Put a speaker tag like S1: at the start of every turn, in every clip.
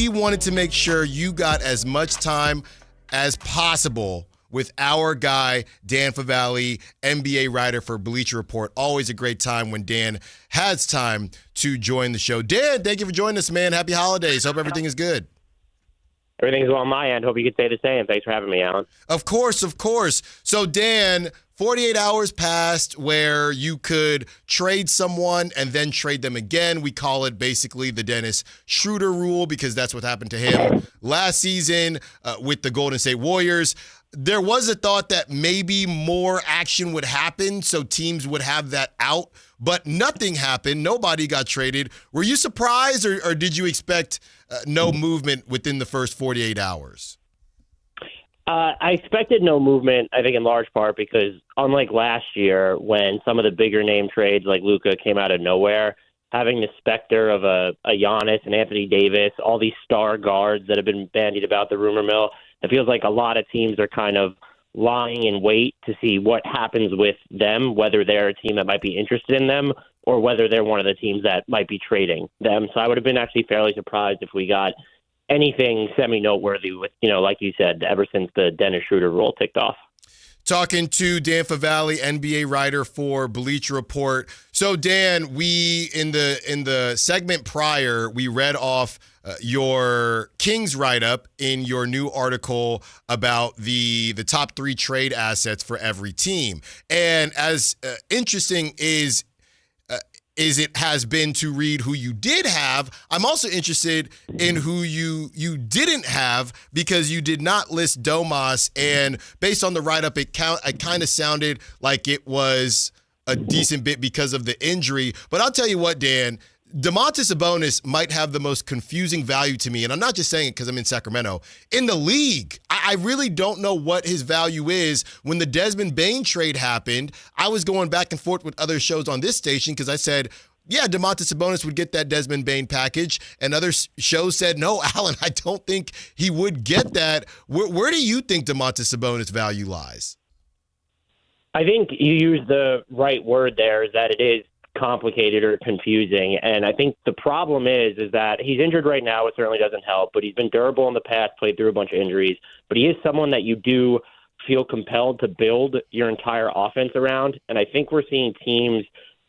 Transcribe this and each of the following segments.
S1: We wanted to make sure you got as much time as possible with our guy, Dan Favale, NBA writer for Bleacher Report. Always a great time when Dan has time to join the show. Dan, thank you for joining us, man. Happy holidays. Hope everything is good.
S2: Everything's well on my end. Hope you could say the same. Thanks for having me, Alan.
S1: Of course, of course. So, Dan, 48 hours passed where you could trade someone and then trade them again. We call it basically the Dennis Schroeder rule because that's what happened to him last season with the Golden State Warriors. There was a thought that maybe more action would happen so teams would have that out, but nothing happened. Nobody got traded. Were you surprised or did you expect no movement within the first 48 hours?
S2: I expected no movement, I think in large part because unlike last year when some of the bigger name trades like Luka came out of nowhere, having the specter of a Giannis and Anthony Davis, all these star guards that have been bandied about the rumor mill, it feels like a lot of teams are kind of lying in wait to see what happens with them, whether they're a team that might be interested in them or whether they're one of the teams that might be trading them. So I would have been actually fairly surprised if we got anything semi-noteworthy with, like you said, ever since the Dennis Schroeder rule ticked off.
S1: Talking to Dan Favale, NBA writer for Bleacher Report. So, Dan, we in the segment prior, we read off your Kings write-up in your new article about the top 3 trade assets for every team. And as interesting is it has been to read who you did have, I'm also interested in who you didn't have because you did not list Domas. And based on the write-up, it kind of sounded like it was a decent bit because of the injury. But I'll tell you what, Dan, Domantas Sabonis might have the most confusing value to me, and I'm not just saying it because I'm in Sacramento, in the league. I really don't know what his value is. When the Desmond Bane trade happened, I was going back and forth with other shows on this station because I said, yeah, Domantas Sabonis would get that Desmond Bane package, and other shows said, no, Allen, I don't think he would get that. Where do you think Domantas Sabonis' value lies?
S2: I think you used the right word there, is that it is complicated or confusing. And I think the problem is that he's injured right now. It certainly doesn't help, but he's been durable in the past, played through a bunch of injuries. But he is someone that you do feel compelled to build your entire offense around. And I think we're seeing teams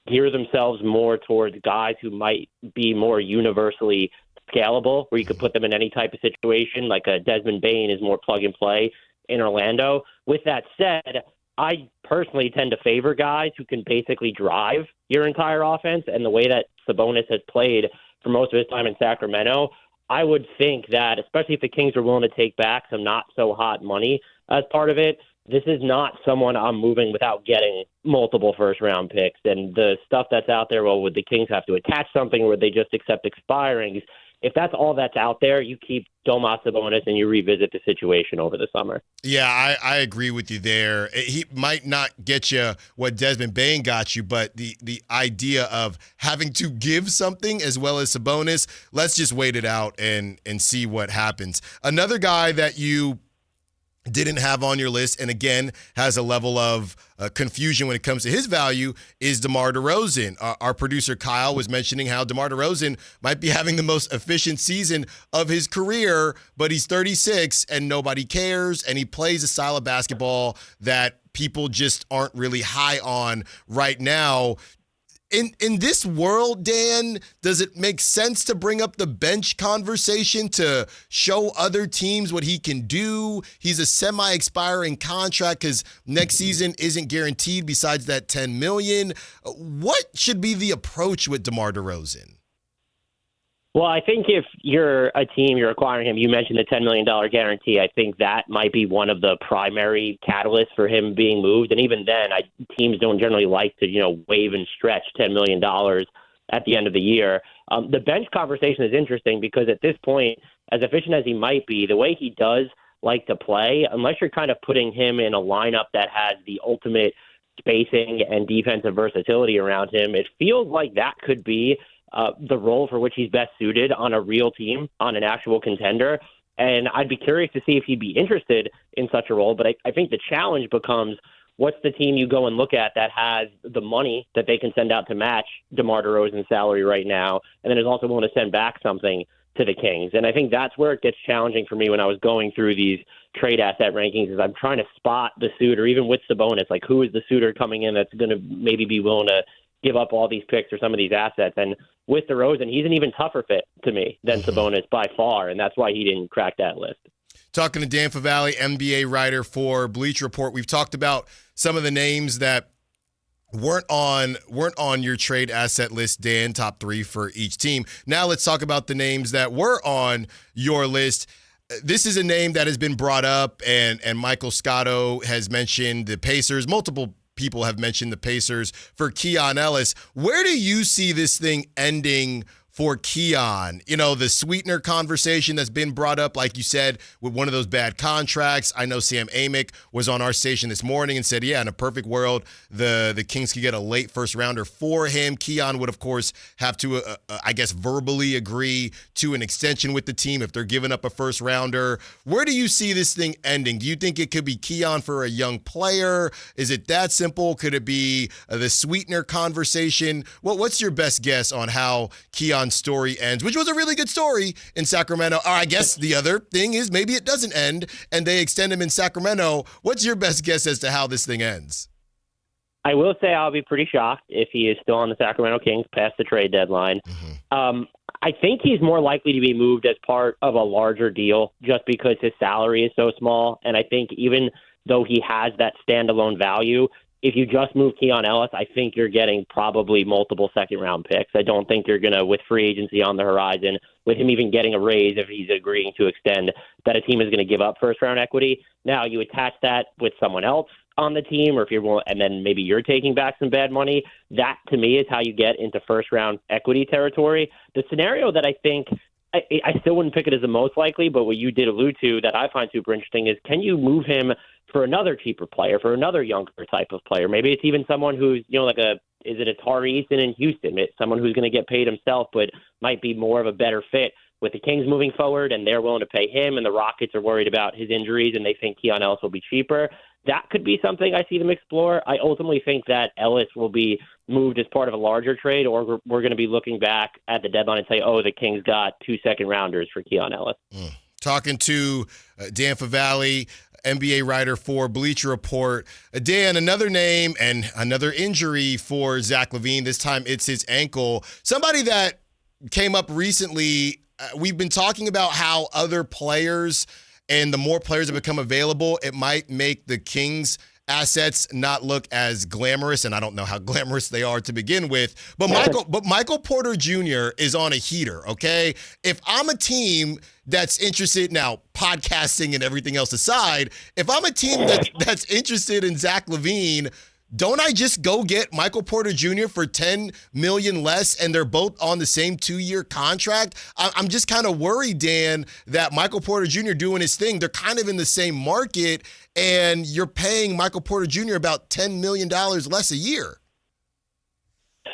S2: gear themselves more towards guys who might be more universally scalable, where you could put them in any type of situation, like a Desmond Bane is more plug and play in Orlando. With that said, I personally tend to favor guys who can basically drive your entire offense, and the way that Sabonis has played for most of his time in Sacramento, I would think that, especially if the Kings are willing to take back some not-so-hot money as part of it, this is not someone I'm moving without getting multiple first-round picks. And the stuff that's out there, well, would the Kings have to attach something, or would they just accept expirings? If that's all that's out there, you keep Domas Sabonis and you revisit the situation over the summer.
S1: Yeah, I agree with you there. He might not get you what Desmond Bane got you, but the idea of having to give something as well as Sabonis, let's just wait it out and see what happens. Another guy that you didn't have on your list, and again, has a level of confusion when it comes to his value, is DeMar DeRozan. Our producer Kyle was mentioning how DeMar DeRozan might be having the most efficient season of his career, but he's 36 and nobody cares, and he plays a style of basketball that people just aren't really high on right now. In this world, Dan, does it make sense to bring up the bench conversation to show other teams what he can do? He's a semi-expiring contract because next season isn't guaranteed besides that $10 million. What should be the approach with DeMar DeRozan?
S2: Well, I think if you're a team, you're acquiring him, you mentioned the $10 million guarantee. I think that might be one of the primary catalysts for him being moved. And even then, teams don't generally like to, waive and stretch $10 million at the end of the year. The bench conversation is interesting because at this point, as efficient as he might be, the way he does like to play, unless you're kind of putting him in a lineup that has the ultimate spacing and defensive versatility around him, it feels like that could be the role for which he's best suited on a real team, on an actual contender. And I'd be curious to see if he'd be interested in such a role. But I think the challenge becomes, what's the team you go and look at that has the money that they can send out to match DeMar DeRozan's salary right now, and then is also willing to send back something to to the Kings. And I think that's where it gets challenging for me when I was going through these trade asset rankings, is I'm trying to spot the suitor, even with Sabonis, like who is the suitor coming in that's going to maybe be willing to give up all these picks or some of these assets. And with DeRozan, he's an even tougher fit to me than Sabonis by far, and that's why he didn't crack that list.
S1: Talking to Dan Favale, NBA writer for Bleacher Report, we've talked about some of the names that weren't on your trade asset list, Dan, top 3 for each team. Now let's talk about the names that were on your list. This is a name that has been brought up, and Michael Scotto has mentioned the Pacers. Multiple people have mentioned the Pacers for Keon Ellis. Where do you see this thing ending for Keon? You know, the sweetener conversation that's been brought up, like you said, with one of those bad contracts. I know Sam Amick was on our station this morning and said, yeah, in a perfect world, the Kings could get a late first rounder for him. Keon would, of course, have to, I guess, verbally agree to an extension with the team if they're giving up a first rounder. Where do you see this thing ending? Do you think it could be Keon for a young player? Is it that simple? Could it be the sweetener conversation? What's your best guess on how Keon's story ends, which was a really good story in Sacramento? Or I guess the other thing is maybe it doesn't end and they extend him in Sacramento. What's your best guess as to how this thing ends?
S2: I will say I'll be pretty shocked if he is still on the Sacramento Kings past the trade deadline. I think he's more likely to be moved as part of a larger deal just because his salary is so small. And I think even though he has that standalone value, if you just move Keon Ellis, I think you're getting probably multiple second-round picks. I don't think you're going to, with free agency on the horizon, with him even getting a raise if he's agreeing to extend, that a team is going to give up first-round equity. Now, you attach that with someone else on the team, or if you're, and then maybe you're taking back some bad money. That, to me, is how you get into first-round equity territory. The scenario that I think I still wouldn't pick it as the most likely, but what you did allude to that I find super interesting is, can you move him for another cheaper player, for another younger type of player? Maybe it's even someone who's, like is it a Tari Eason in Houston? It's someone who's going to get paid himself, but might be more of a better fit with the Kings moving forward, and they're willing to pay him, and the Rockets are worried about his injuries, and they think Keon Ellis will be cheaper. That could be something I see them explore. I ultimately think that Ellis will be moved as part of a larger trade, or we're going to be looking back at the deadline and say, oh, the Kings got 2 second-rounders for Keon Ellis.
S1: Talking to Dan Favale, NBA writer for Bleacher Report. Dan, another name and another injury for Zach LaVine. This time it's his ankle. Somebody that came up recently, we've been talking about how other players and the more players that become available, it might make the Kings assets not look as glamorous, and I don't know how glamorous they are to begin with. But Michael Porter Jr. is on a heater, okay? If I'm a team that's interested, now podcasting and everything else aside, if I'm a team that's interested in Zach LaVine, don't I just go get Michael Porter Jr. for $10 million less, and they're both on the same 2-year contract? I'm just kind of worried, Dan, that Michael Porter Jr. doing his thing, they're kind of in the same market, and you're paying Michael Porter Jr. about $10 million less a year.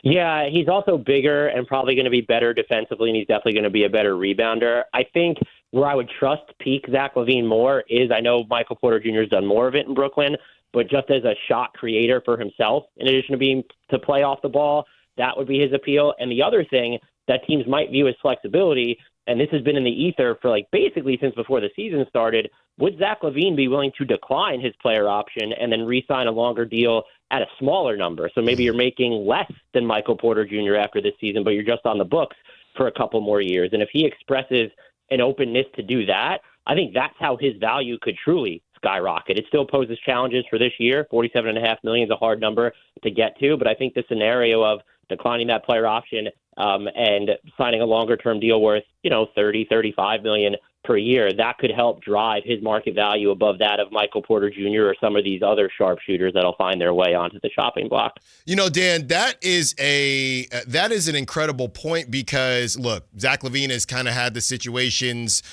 S2: Yeah, he's also bigger and probably going to be better defensively, and he's definitely going to be a better rebounder. I think where I would trust peak Zach LaVine more is, I know Michael Porter Jr. has done more of it in Brooklyn, but just as a shot creator for himself, in addition to being to play off the ball, that would be his appeal. And the other thing that teams might view as flexibility, and this has been in the ether for basically since before the season started, would Zach LaVine be willing to decline his player option and then re-sign a longer deal at a smaller number? So maybe you're making less than Michael Porter Jr. after this season, but you're just on the books for a couple more years. And if he expresses an openness to do that, I think that's how his value could truly skyrocket. It still poses challenges for this year. $47.5 million is a hard number to get to, but I think the scenario of declining that player option and signing a longer-term deal worth, $30-35 million per year, that could help drive his market value above that of Michael Porter Jr. or some of these other sharpshooters that'll find their way onto the chopping block.
S1: Dan, that is an incredible point because, look, Zach LaVine has kind of had the situations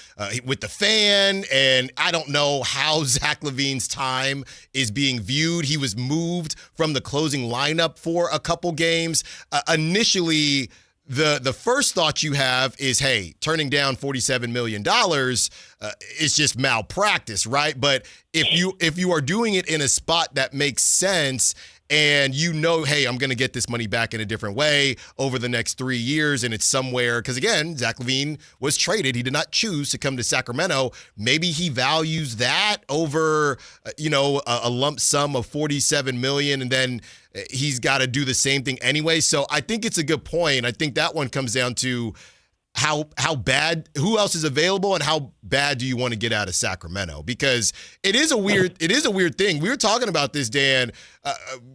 S1: with the fan, and I don't know how Zach LaVine's time is being viewed. He was moved from the closing lineup for a couple games. Initially, the first thought you have is, hey, turning down $47 million is just malpractice, right? But if you are doing it in a spot that makes sense and you know, hey, I'm going to get this money back in a different way over the next 3 years, and it's somewhere, because again, Zach LaVine was traded. He did not choose to come to Sacramento. Maybe he values that over, a lump sum of $47 million, and then he's got to do the same thing anyway. So I think it's a good point. I think that one comes down to how bad, who else is available, and how bad do you want to get out of Sacramento? Because it is a weird thing. We were talking about this, Dan,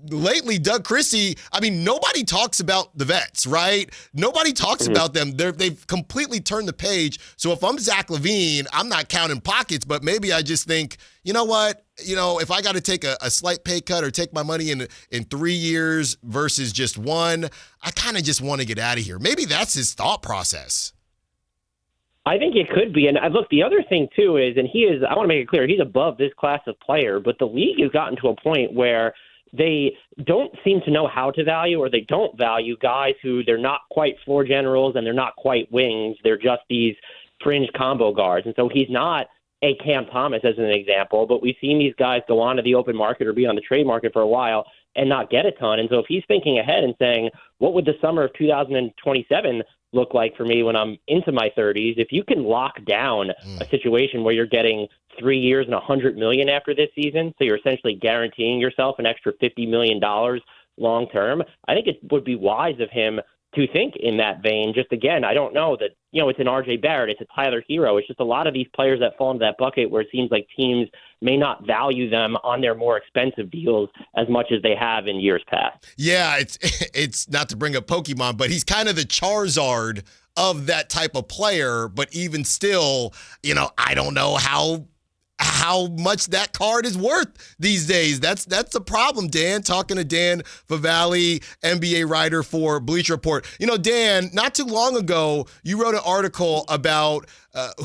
S1: lately. Doug Christie, I mean, nobody talks about the vets, right? Nobody talks about them. They've completely turned the page. So if I'm Zach LaVine, I'm not counting pockets, but maybe I just think, you know what? If I got to take a slight pay cut or take my money in 3 years versus just one, I kind of just want to get out of here. Maybe that's his thought process.
S2: I think it could be. And look, the other thing, too, is, and I want to make it clear, he's above this class of player, but the league has gotten to a point where they don't seem to know how to value, or they don't value guys who they're not quite floor generals and they're not quite wings. They're just these fringe combo guards. And so he's not a Cam Thomas, as an example, but we've seen these guys go on to the open market or be on the trade market for a while and not get a ton. And so if he's thinking ahead and saying, what would the summer of 2027 look like for me when I'm into my 30s? If you can lock down a situation where you're getting 3 years and $100 million after this season, so you're essentially guaranteeing yourself an extra $50 million long term, I think it would be wise of him to think in that vein. Just again, I don't know that, it's an RJ Barrett, it's a Tyler Hero. It's just a lot of these players that fall into that bucket where it seems like teams may not value them on their more expensive deals as much as they have in years past.
S1: Yeah, it's not to bring up Pokemon, but he's kind of the Charizard of that type of player. But even still, I don't know how much that card is worth these days. That's the problem, Dan. Talking to Dan Favale, NBA writer for Bleacher Report. Dan, not too long ago, you wrote an article about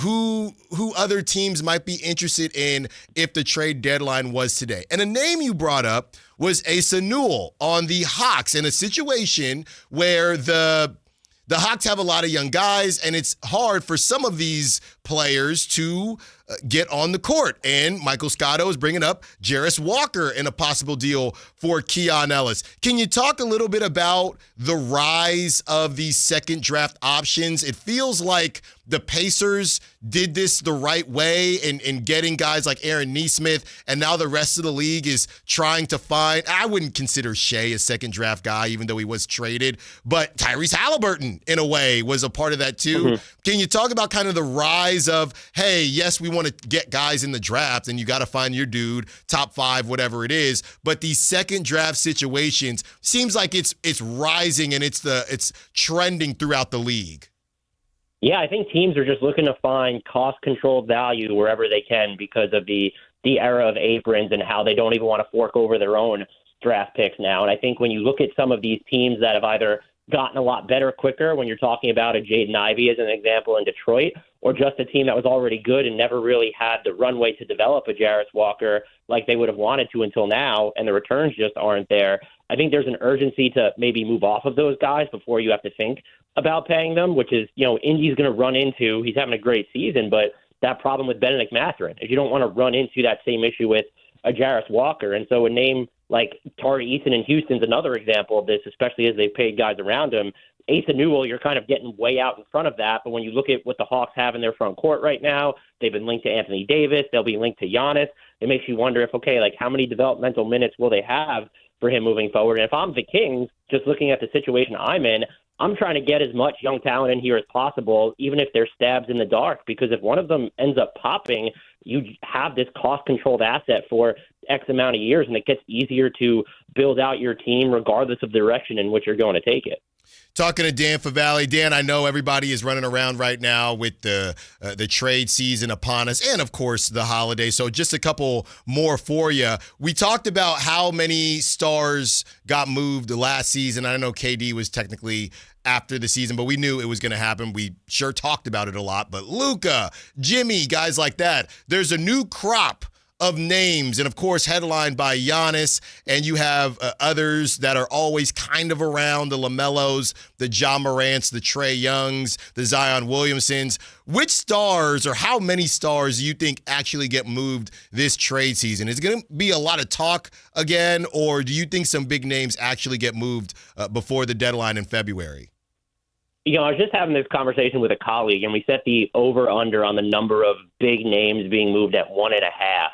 S1: who other teams might be interested in if the trade deadline was today. And a name you brought up was Asa Newell on the Hawks, in a situation where the Hawks have a lot of young guys, and it's hard for some of these players to get on the court. And Michael Scotto is bringing up Jarris Walker in a possible deal for Keon Ellis. Can you talk a little bit about the rise of these second draft options? It feels like the Pacers did this the right way in getting guys like Aaron Nesmith, and now the rest of the league is trying to find, I wouldn't consider Shea a second draft guy, even though he was traded, but Tyrese Halliburton, in a way, was a part of that too. Can you talk about kind of the rise of, hey, yes, we want to get guys in the draft, and you got to find your dude, top 5, whatever it is, but these second draft situations seems like it's rising, and it's trending throughout the league.
S2: Yeah, I think teams are just looking to find cost-controlled value wherever they can because of the era of aprons and how they don't even want to fork over their own draft picks now. And I think when you look at some of these teams that have either gotten a lot better quicker, when you're talking about a Jaden Ivey as an example in Detroit, or just a team that was already good and never really had the runway to develop a Jarris Walker like they would have wanted to until now, and the returns just aren't there, I think there's an urgency to maybe move off of those guys before you have to think about paying them, which is, Indy's going to run into, he's having a great season, but that problem with Benedict Mathurin, if you don't want to run into that same issue with a Jarris Walker. And so a name like Tari Eason in Houston's another example of this, especially as they've paid guys around him. Asa Newell, you're kind of getting way out in front of that. But when you look at what the Hawks have in their front court right now, they've been linked to Anthony Davis. They'll be linked to Giannis. It makes you wonder if, how many developmental minutes will they have for him moving forward? And if I'm the Kings, just looking at the situation I'm in, I'm trying to get as much young talent in here as possible, even if they're stabs in the dark, because if one of them ends up popping, you have this cost-controlled asset for X amount of years, and it gets easier to build out your team regardless of the direction in which you're going to take it.
S1: Talking to Dan Favale. Dan, I know everybody is running around right now with the trade season upon us and, of course, the holiday. So just a couple more for you. We talked about how many stars got moved last season. I know KD was technically after the season, but we knew it was going to happen. We sure talked about it a lot. But Luka, Jimmy, guys like that, there's a new crop of names, and of course headlined by Giannis, and you have others that are always kind of around, the LaMelos, the Ja Morants, the Trae Youngs, the Zion Williamsons. Which stars or how many stars do you think actually get moved this trade season? Is it going to be a lot of talk again, or do you think some big names actually get moved before the deadline in February?
S2: You know, I was just having this conversation with a colleague, and we set the over-under on the number of big names being moved at 1.5.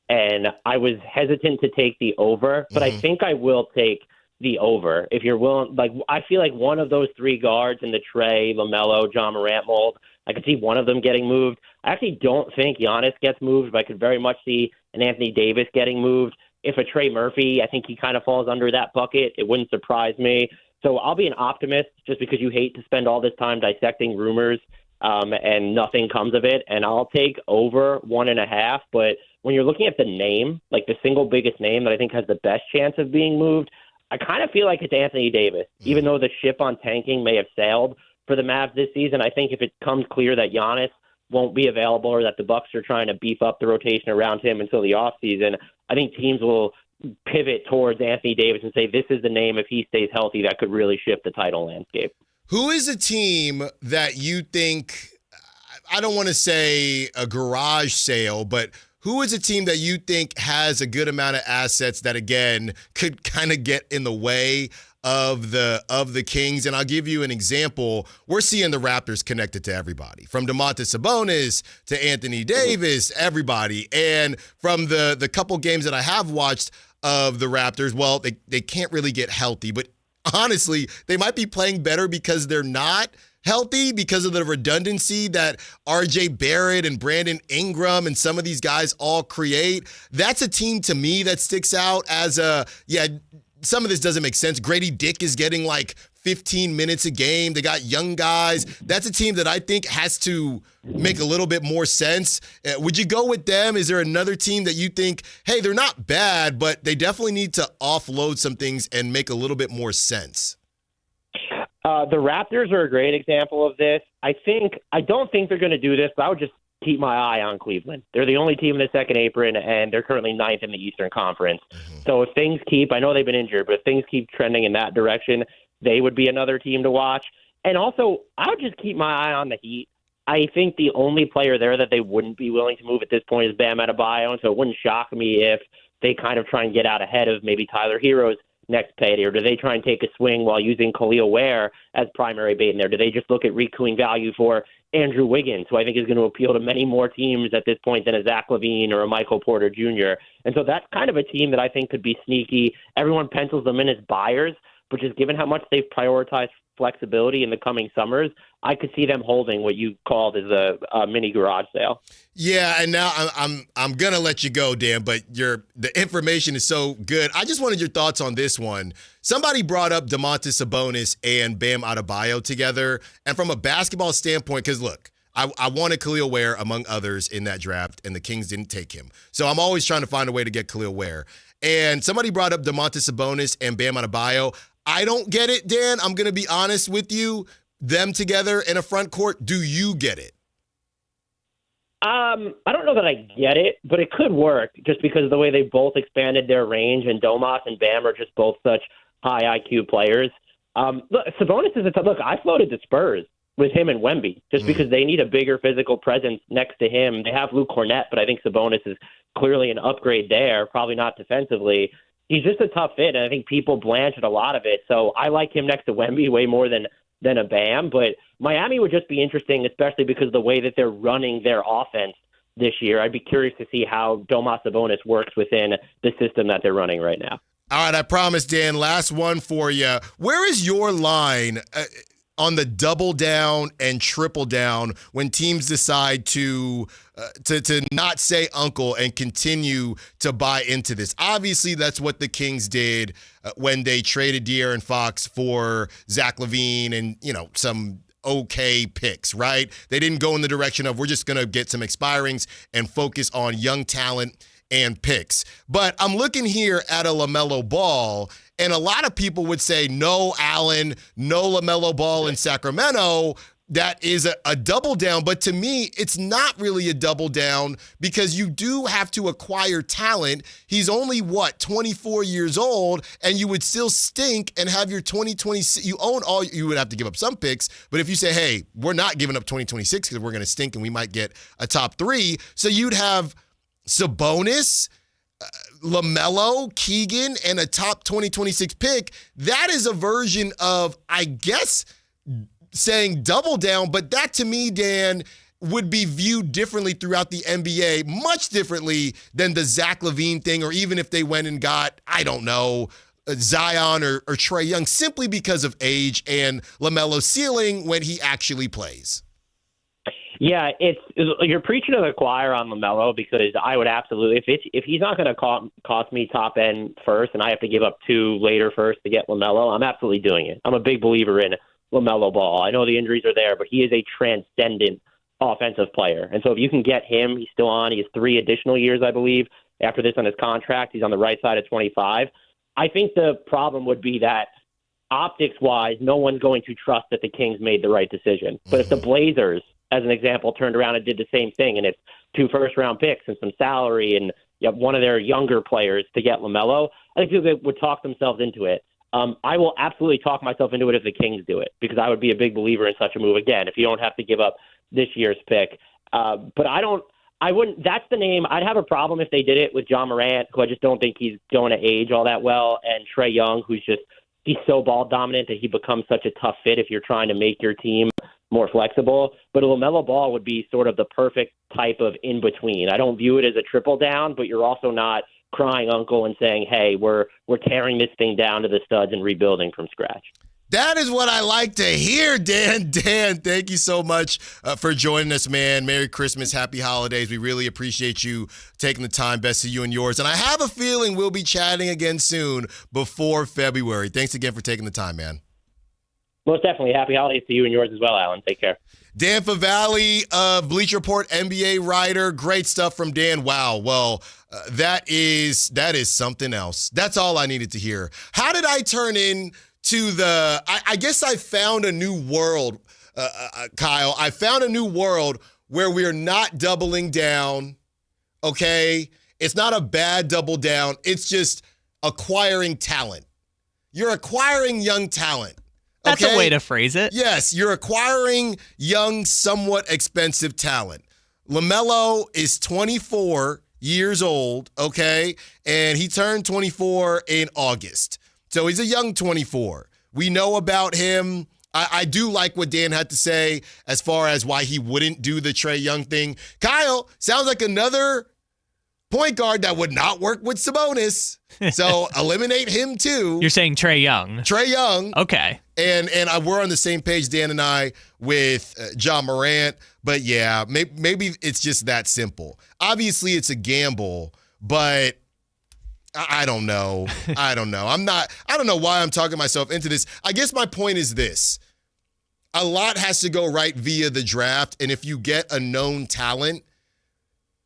S2: And I was hesitant to take the over, but I think I will take the over. If you're willing, like, I feel like one of those three guards in the Trae, LaMelo, Ja Morant mold, I could see one of them getting moved. I actually don't think Giannis gets moved, but I could very much see an Anthony Davis getting moved. If a Trey Murphy, I think he kind of falls under that bucket. It wouldn't surprise me. So I'll be an optimist just because you hate to spend all this time dissecting rumors and nothing comes of it. And I'll take over 1.5. But when you're looking at the name, like the single biggest name that I think has the best chance of being moved, I kind of feel like it's Anthony Davis. Even though the ship on tanking may have sailed for the Mavs this season, I think if it comes clear that Giannis won't be available or that the Bucks are trying to beef up the rotation around him until the offseason, I think teams will pivot towards Anthony Davis and say this is the name, if he stays healthy, that could really shift the title landscape.
S1: Who is a team that you think, I don't want to say a garage sale, but who is a team that you think has a good amount of assets that, again, could kind of get in the way of the Kings? And I'll give you an example. We're seeing the Raptors connected to everybody, from Domantas Sabonis to Anthony Davis, everybody. And from the couple games that I have watched of the Raptors, well, they can't really get healthy. But honestly, they might be playing better because they're not healthy, because of the redundancy that RJ Barrett and Brandon Ingram and some of these guys all create. That's a team to me that sticks out as some of this doesn't make sense. Grady Dick is getting like 15 minutes a game. They got young guys. That's a team that I think has to make a little bit more sense. Would you go with them? Is there another team that you think, hey, they're not bad, but they definitely need to offload some things and make a little bit more sense?
S2: The Raptors are a great example of this. I don't think they're going to do this, but I would just keep my eye on Cleveland. They're the only team in the second apron, and they're currently 9th in the Eastern Conference. So if things I know they've been injured, but if things keep trending in that direction, they would be another team to watch. And also, I would just keep my eye on the Heat. I think the only player there that they wouldn't be willing to move at this point is Bam Adebayo, and so it wouldn't shock me if they kind of try and get out ahead of maybe Tyler Hero's next payday, or do they try and take a swing while using Khalil Ware as primary bait in there? Do they just look at recouping value for Andrew Wiggins, who I think is going to appeal to many more teams at this point than a Zach LaVine or a Michael Porter Jr.? And so that's kind of a team that I think could be sneaky. Everyone pencils them in as buyers, but just given how much they've prioritized flexibility in the coming summers, I could see them holding what you called as a mini garage sale.
S1: Yeah, and now I'm gonna let you go, Dan, but the information is so good. I just wanted your thoughts on this one. Somebody brought up Domantas Sabonis and Bam Adebayo together, and from a basketball standpoint, because look, I wanted Khalil Ware among others in that draft, and the Kings didn't take him. So I'm always trying to find a way to get Khalil Ware. And somebody brought up Domantas Sabonis and Bam Adebayo. I don't get it, Dan. I'm going to be honest with you. Them together in a front court, do you get it?
S2: I don't know that I get it, but it could work just because of the way they both expanded their range, and Domas and Bam are just both such high IQ players. Look, Sabonis is look, I floated the Spurs with him and Wemby just because they need a bigger physical presence next to him. They have Luke Cornett, but I think Sabonis is clearly an upgrade there, probably not defensively. He's just a tough fit, and I think people blanch at a lot of it. So I like him next to Wemby way more than a Bam. But Miami would just be interesting, especially because of the way that they're running their offense this year. I'd be curious to see how Domas Sabonis works within the system that they're running right now.
S1: All right, I promise, Dan, last one for you. Where is your line on the double down and triple down when teams decide to not say uncle and continue to buy into this? Obviously, that's what the Kings did when they traded De'Aaron Fox for Zach LaVine and, some okay picks, right? They didn't go in the direction of we're just going to get some expirings and focus on young talent and picks. But I'm looking here at a LaMelo Ball, and a lot of people would say, no, Allen, no LaMelo Ball in Sacramento. that is a double down, but to me, it's not really a double down because you do have to acquire talent. He's only, 24 years old, and you would still stink and have your 2026. You would have to give up some picks, but if you say, hey, we're not giving up 2026 because we're going to stink and we might get a top 3, so you'd have Sabonis, LaMelo, Keegan, and a top 2026 pick. That is a version of, I guess, saying double down, but that to me, Dan, would be viewed differently throughout the NBA, much differently than the Zach LaVine thing, or even if they went and got, I don't know, Zion or Trae Young, simply because of age and LaMelo's ceiling when he actually plays.
S2: Yeah, you're preaching to the choir on LaMelo, because I would absolutely, if he's not going to cost me top end first and I have to give up 2 later first to get LaMelo, I'm absolutely doing it. I'm a big believer in LaMelo Ball. I know the injuries are there, but he is a transcendent offensive player. And so if you can get him, he's still on. He has 3 additional years, I believe, after this on his contract. He's on the right side of 25. I think the problem would be that optics-wise, no one's going to trust that the Kings made the right decision. But if the Blazers, as an example, turned around and did the same thing, and it's 2 first-round picks and some salary and one of their younger players to get LaMelo, I think people would talk themselves into it. I will absolutely talk myself into it if the Kings do it, because I would be a big believer in such a move. Again, if you don't have to give up this year's pick. But I wouldn't, that's the name. I'd have a problem if they did it with John Morant, who I just don't think he's going to age all that well, and Trae Young, he's so ball dominant that he becomes such a tough fit if you're trying to make your team more flexible. But a LaMelo Ball would be sort of the perfect type of in-between. I don't view it as a triple down, but you're also not crying uncle and saying, hey, we're tearing this thing down to the studs and rebuilding from scratch.
S1: That is what I like to hear, Dan. Dan, thank you so much for joining us, man. Merry Christmas, happy holidays. We really appreciate you taking the time. Best to you and yours. And I have a feeling we'll be chatting again soon before February. Thanks again for taking the time, man.
S2: Most definitely. Happy holidays to you and yours as well, Allen. Take care.
S1: Dan Favale, Bleacher Report NBA writer. Great stuff from Dan. Wow. Well, that is something else. That's all I needed to hear. How did I turn in to I guess I found a new world, Kyle. I found a new world where we're not doubling down, okay? It's not a bad double down. It's just acquiring talent. You're acquiring young talent. Okay?
S3: That's a way to phrase it.
S1: Yes, you're acquiring young, somewhat expensive talent. LaMelo is 24 years old, okay? And he turned 24 in August. So he's a young 24. We know about him. I do like what Dan had to say as far as why he wouldn't do the Trae Young thing. Kyle, sounds like another point guard that would not work with Sabonis. So eliminate him too.
S3: You're saying Trae Young.
S1: Trae Young.
S3: Okay.
S1: And we're on the same page, Dan and I, with John Morant. But yeah, maybe it's just that simple. Obviously, it's a gamble, but I don't know. I don't know. I don't know why I'm talking myself into this. I guess my point is this. A lot has to go right via the draft. And if you get a known talent,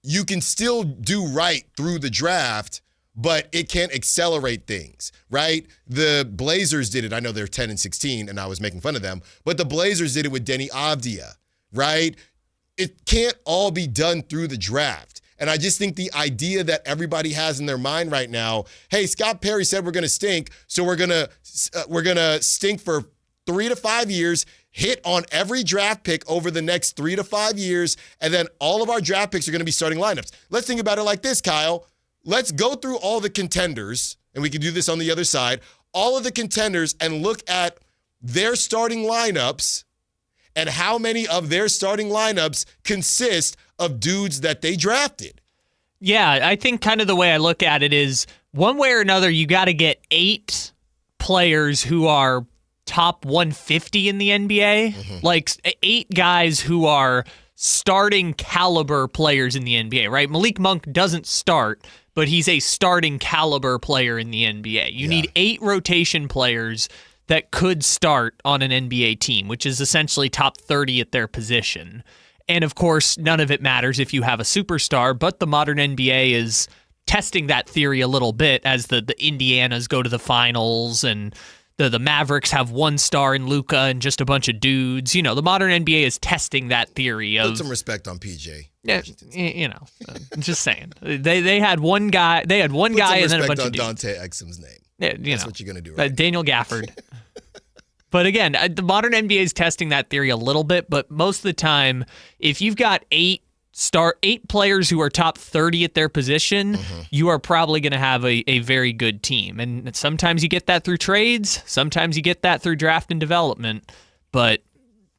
S1: you can still do right through the draft, but it can't accelerate things, right? The Blazers did it. I know they're 10-16, and I was making fun of them, but the Blazers did it with Denny Avdia, right? It can't all be done through the draft. And I just think the idea that everybody has in their mind right now, hey, Scott Perry said we're going to stink, so we're going to stink for 3 to 5 years, hit on every draft pick over the next 3 to 5 years, and then all of our draft picks are going to be starting lineups. Let's think about it like this, Kyle. Let's go through all the contenders, and we can do this on the other side, all of the contenders, and look at their starting lineups and how many of their starting lineups consist of dudes that they drafted.
S3: Yeah, I think kind of the way I look at it is one way or another, you got to get 8 players who are top 150 in the NBA, like 8 guys who are starting caliber players in the NBA, right? Malik Monk doesn't start, but he's a starting caliber player in the NBA. You need 8 rotation players that could start on an NBA team, which is essentially top 30 at their position. And of course, none of it matters if you have a superstar, but the modern NBA is testing that theory a little bit as the Indianas go to the finals and the Mavericks have one star in Luka and just a bunch of dudes. You know, the modern NBA is testing that theory of
S1: put some respect on PJ.
S3: Yeah, you know, I'm just saying. They had one guy. They had one guy and then a bunch of dudes.
S1: Dante Exum's name.
S3: Yeah,
S1: That's what you're gonna do. Right?
S3: Daniel Gafford. But again, the modern NBA is testing that theory a little bit. But most of the time, if you've got eight players who are top 30 at their position, you are probably going to have a very good team. And sometimes you get that through trades. Sometimes you get that through draft and development. But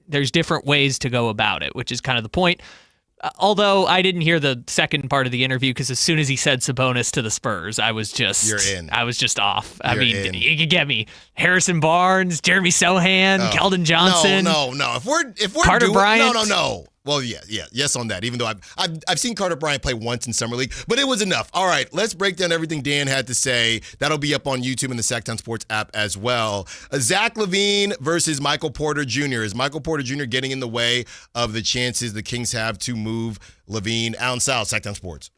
S3: there's different ways to go about it, which is kind of the point. Although I didn't hear the second part of the interview because as soon as he said Sabonis to the Spurs, I was just off. I mean, you can get me Harrison Barnes, Jeremy Sohan, Keldon Johnson.
S1: No. If we're
S3: Carter Bryant.
S1: No. Well, yes on that. Even though I've seen Carter Bryant play once in summer league, but it was enough. All right, let's break down everything Dan had to say. That'll be up on YouTube and the Sactown Sports app as well. Zach LaVine versus Michael Porter Jr. Is Michael Porter Jr. getting in the way of the chances the Kings have to move LaVine? Allen Stiles, Sactown Sports.